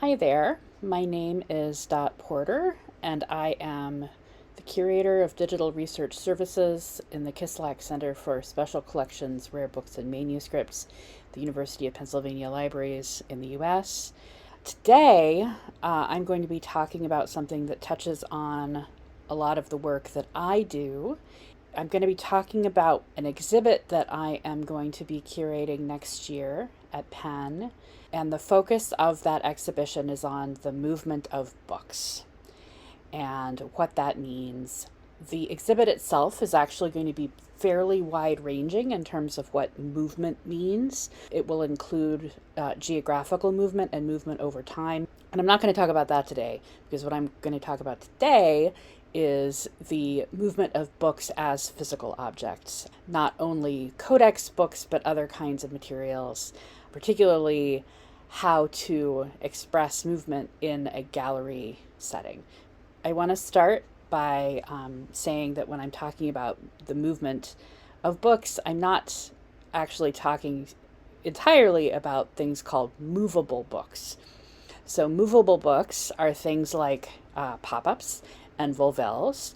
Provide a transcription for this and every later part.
Hi there, my name is Dot Porter, and I am the curator of digital research services in the Kislak Center for Special Collections, Rare Books, and Manuscripts, the University of Pennsylvania Libraries in the US. Today, I'm going to be talking about something that touches on a lot of the work that I do. I'm going to be talking about an exhibit that I am going to be curating next year at Penn. And the focus of that exhibition is on the movement of books and what that means. The exhibit itself is actually going to be fairly wide-ranging in terms of what movement means. It will include geographical movement and movement over time. And I'm not going to talk about that today, because what I'm going to talk about today is the movement of books as physical objects, not only codex books, but other kinds of materials, particularly how to express movement in a gallery setting. I want to start by saying that when I'm talking about the movement of books, I'm not actually talking entirely about things called movable books. So movable books are things like pop-ups and volvels,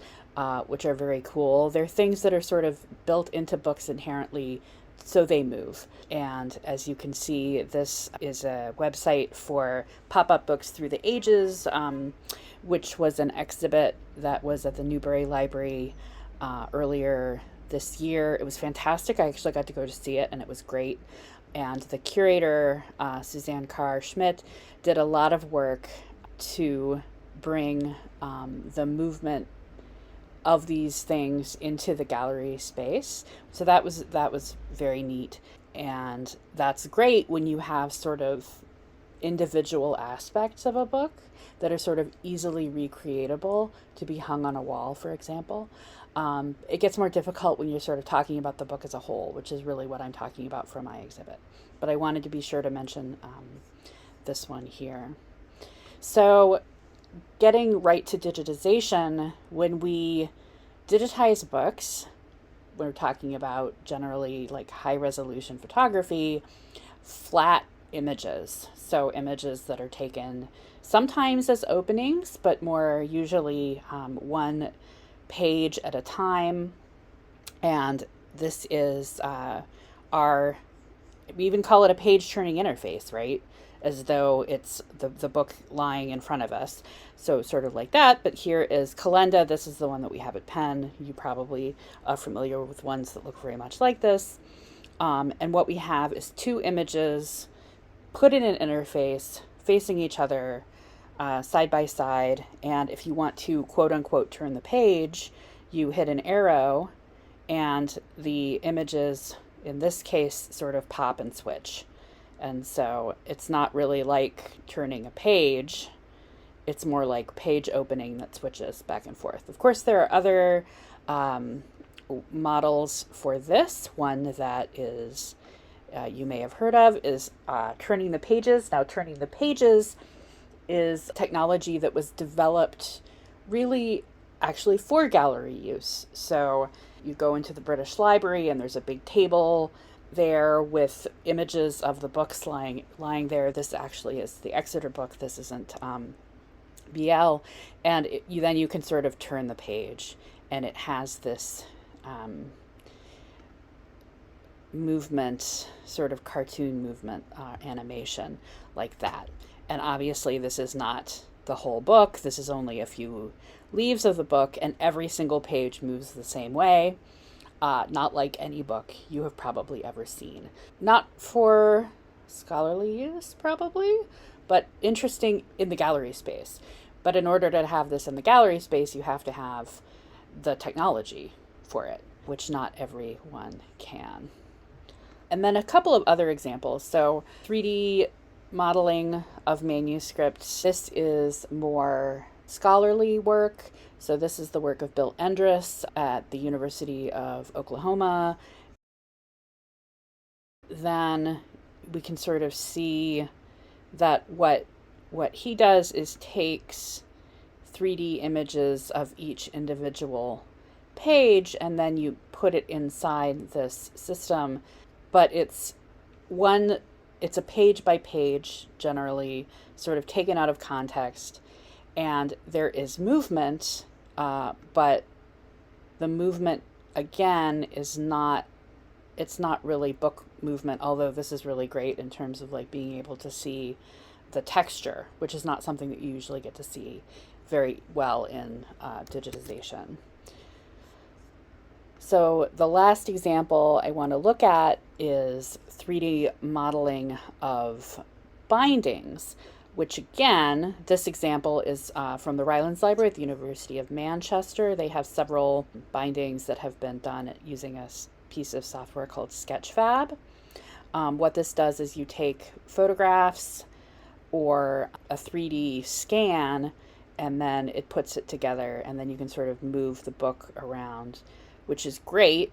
which are very cool. They're things that are sort of built into books inherently so they move. And as you can see, this is a website for pop-up books through the ages, which was an exhibit that was at the Newberry Library earlier this year. It was fantastic. I actually got to go to see it, and it was great. And the curator, Suzanne Carr-Schmidt, did a lot of work to bring the movement of these things into the gallery space. So that was very neat. And that's great when you have sort of individual aspects of a book that are sort of easily recreatable to be hung on a wall, for example. It gets more difficult when you're sort of talking about the book as a whole, which is really what I'm talking about for my exhibit. But I wanted to be sure to mention this one here. So getting right to digitization, when we digitize books, we're talking about generally like high resolution photography, flat images. So images that are taken sometimes as openings, but more usually one page at a time. And this is we even call it a page turning interface, right? As though it's the book lying in front of us. So sort of like that, but here is Calenda. This is the one that we have at Penn. You probably are familiar with ones that look very much like this. And what we have is two images put in an interface facing each other side by side. And if you want to quote unquote turn the page, you hit an arrow and the images, in this case, sort of pop and switch. And so it's not really like turning a page. It's more like page opening that switches back and forth. Of course, there are other models for this. One that is you may have heard of is turning the pages. Now, turning the pages is technology that was developed really actually for gallery use. So you go into the British Library and there's a big table there with images of the books lying there. This actually is the Exeter book. This isn't BL. And you can sort of turn the page, and it has this movement, sort of cartoon movement animation like that. And obviously this is not the whole book. This is only a few leaves of the book, and every single page moves the same way. Not like any book you have probably ever seen. Not for scholarly use, probably, but interesting in the gallery space. But in order to have this in the gallery space, you have to have the technology for it, which not everyone can. And then a couple of other examples. So 3D modeling of manuscripts. This is more scholarly work. So this is the work of Bill Endress at the University of Oklahoma. Then we can sort of see that what he does is takes 3D images of each individual page, and then you put it inside this system. But it's one it's a page by page, generally sort of taken out of context, and there is movement, but the movement again is not, it's not really book movement, although this is really great in terms of like being able to see the texture, which is not something that you usually get to see very well in digitization. So the last example I want to look at is 3D modeling of bindings, which again, this example is from the Rylands Library at the University of Manchester. They have several bindings that have been done using a piece of software called Sketchfab. What this does is you take photographs or a 3D scan, and then it puts it together, and then you can sort of move the book around, which is great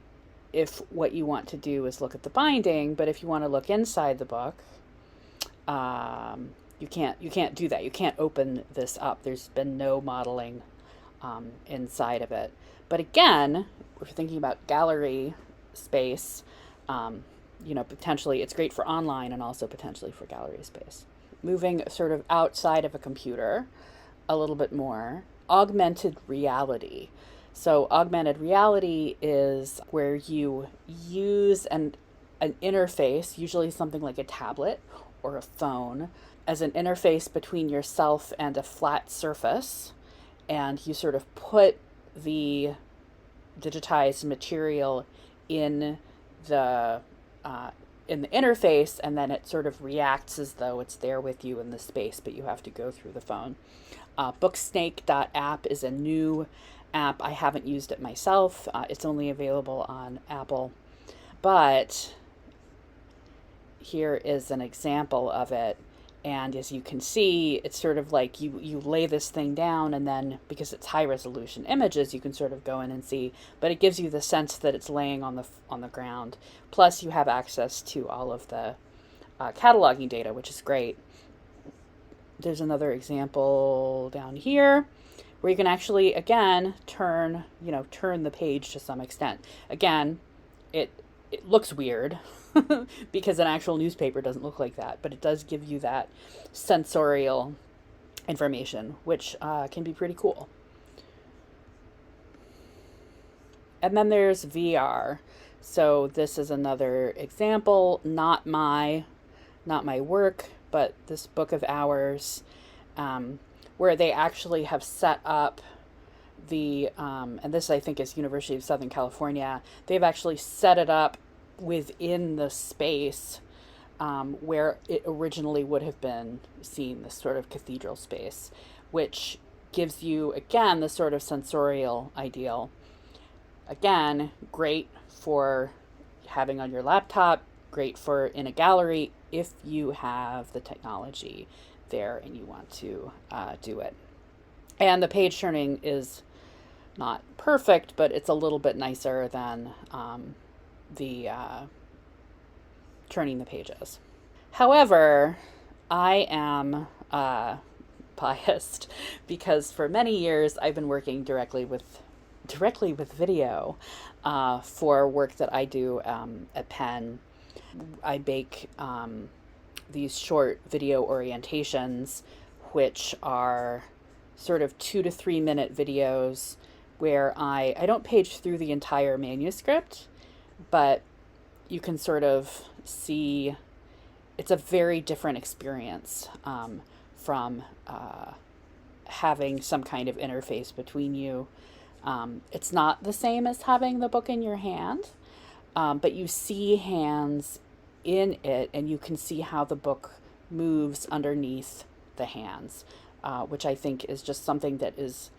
if what you want to do is look at the binding. But if you want to look inside the book, you can't do that. You can't open this up. There's been no modeling inside of it. But again, if you're thinking about gallery space, potentially it's great for online and also potentially for gallery space. Moving sort of outside of a computer a little bit more, augmented reality. So augmented reality is where you use an interface, usually something like a tablet or a phone, as an interface between yourself and a flat surface, and you sort of put the digitized material in the interface, and then it sort of reacts as though it's there with you in the space, but you have to go through the phone. Booksnake.app is a new app. I haven't used it myself. It's only available on Apple. But here is an example of it. And as you can see, it's sort of like you lay this thing down, and then because it's high resolution images, you can sort of go in and see, but it gives you the sense that it's laying on the ground. Plus you have access to all of the cataloging data, which is great. There's another example down here where you can actually, again, turn the page to some extent. Again, it looks weird because an actual newspaper doesn't look like that, but it does give you that sensorial information, which can be pretty cool. And then there's VR. So this is another example, not my work, but this book of hours, where they actually have set up the, and this I think is University of Southern California, they've actually set it up within the space where it originally would have been seen, this sort of cathedral space, which gives you, again, the sort of sensorial ideal. Again, great for having on your laptop, great for in a gallery if you have the technology there and you want to do it. And the page turning is not perfect, but it's a little bit nicer than the turning the pages. However, I am biased because for many years I've been working directly with video for work that I do at Penn. I make these short video orientations, which are sort of 2 to 3 minute videos where I don't page through the entire manuscript, but you can sort of see it's a very different experience from having some kind of interface between you. It's not the same as having the book in your hand, but you see hands in it, and you can see how the book moves underneath the hands, which I think is just something that is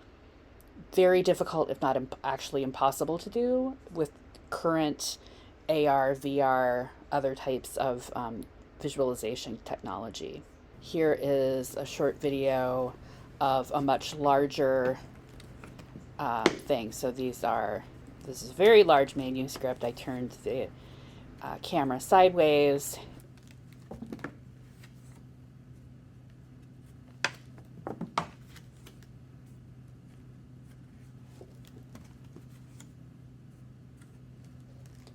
very difficult, if not actually impossible to do with current AR, VR, other types of visualization technology. Here is a short video of a much larger thing. So this is a very large manuscript. I turned the camera sideways.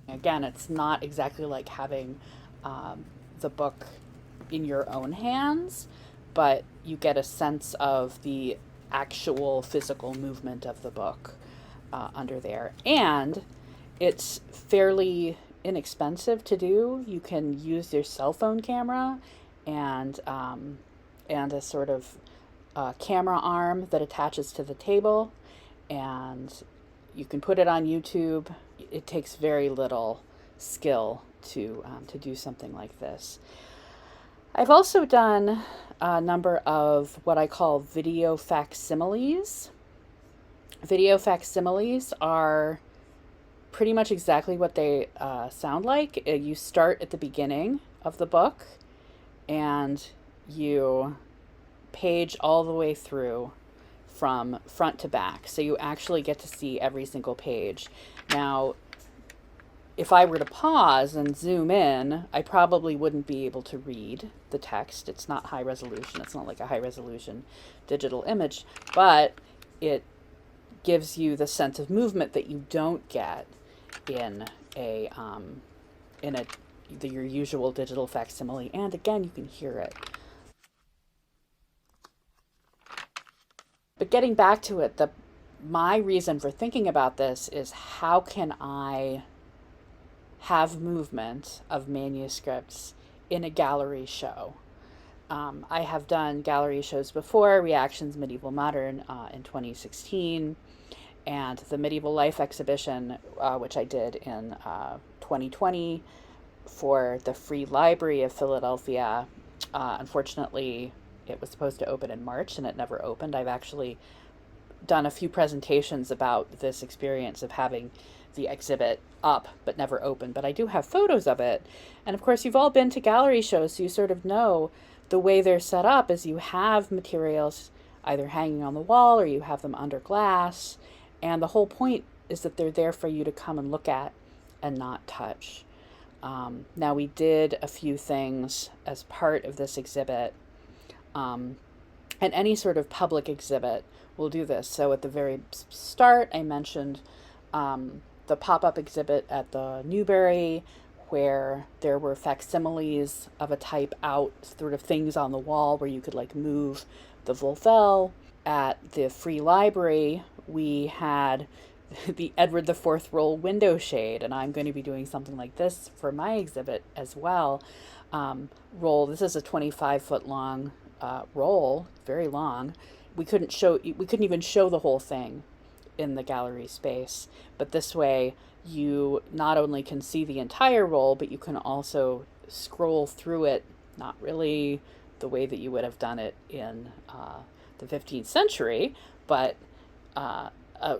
Again, it's not exactly like having the book in your own hands, but you get a sense of the actual physical movement of the book under there. And it's fairly inexpensive to do. You can use your cell phone camera and a sort of camera arm that attaches to the table, and you can put it on YouTube. It takes very little skill to do something like this. I've also done a number of what I call video facsimiles. Video facsimiles are pretty much exactly what they sound like. You start at the beginning of the book and you page all the way through from front to back. So you actually get to see every single page. Now, if I were to pause and zoom in, I probably wouldn't be able to read the text. It's not high resolution. It's not like a high resolution digital image, but it gives you the sense of movement that you don't get in your usual digital facsimile. And again, you can hear it. But getting back to it, my reason for thinking about this is, how can I have movement of manuscripts in a gallery show? I have done gallery shows before, Reactions Medieval Modern in 2016, and the Medieval Life exhibition, which I did in 2020 for the Free Library of Philadelphia. Unfortunately, it was supposed to open in March and it never opened. I've actually done a few presentations about this experience of having the exhibit up but never open, but I do have photos of it. And of course, you've all been to gallery shows, so you sort of know the way they're set up is you have materials either hanging on the wall or you have them under glass, and the whole point is that they're there for you to come and look at and not touch. Now, we did a few things as part of this exhibit, and any sort of public exhibit will do this. So at the very start, I mentioned the pop-up exhibit at the Newberry, where there were facsimiles of a type out, sort of things on the wall where you could like move the Volvel. At the Free Library, we had the Edward IV roll window shade, and I'm going to be doing something like this for my exhibit as well. Roll. This is a 25-foot long roll, very long. We couldn't even show the whole thing in the gallery space, but this way you not only can see the entire roll, but you can also scroll through it, not really the way that you would have done it in the 15th century, but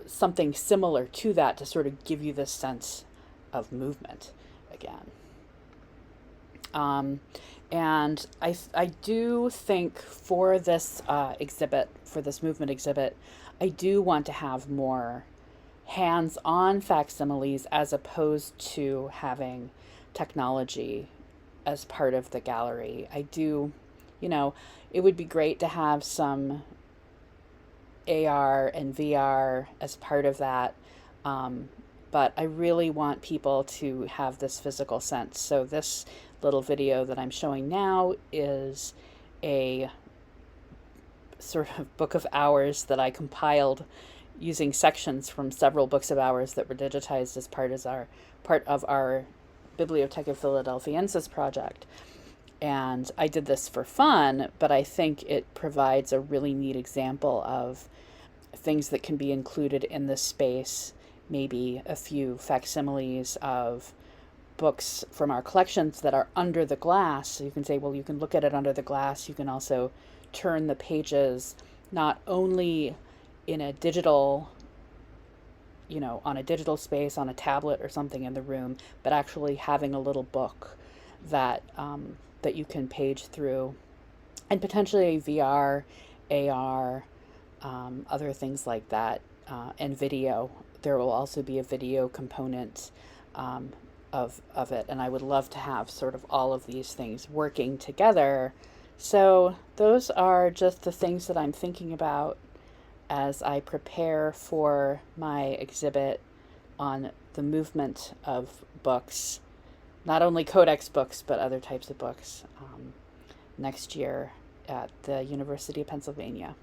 something similar to that to sort of give you this sense of movement again. And I do think for this exhibit, for this movement exhibit, I do want to have more hands-on facsimiles as opposed to having technology as part of the gallery. I do, it would be great to have some AR and VR as part of that, but I really want people to have this physical sense. So this little video that I'm showing now is a sort of book of hours that I compiled using sections from several books of hours that were digitized as part of our Bibliotheca Philadelphiensis project. And I did this for fun, but I think it provides a really neat example of things that can be included in this space. Maybe a few facsimiles of books from our collections that are under the glass. So you can say, well, you can look at it under the glass. You can also turn the pages not only in a digital, on a digital space, on a tablet or something in the room, but actually having a little book that that you can page through, and potentially VR, AR, other things like that, and video. There will also be a video component of it, and I would love to have sort of all of these things working together. So those are just the things that I'm thinking about as I prepare for my exhibit on the movement of books, not only codex books, but other types of books. next year at the University of Pennsylvania.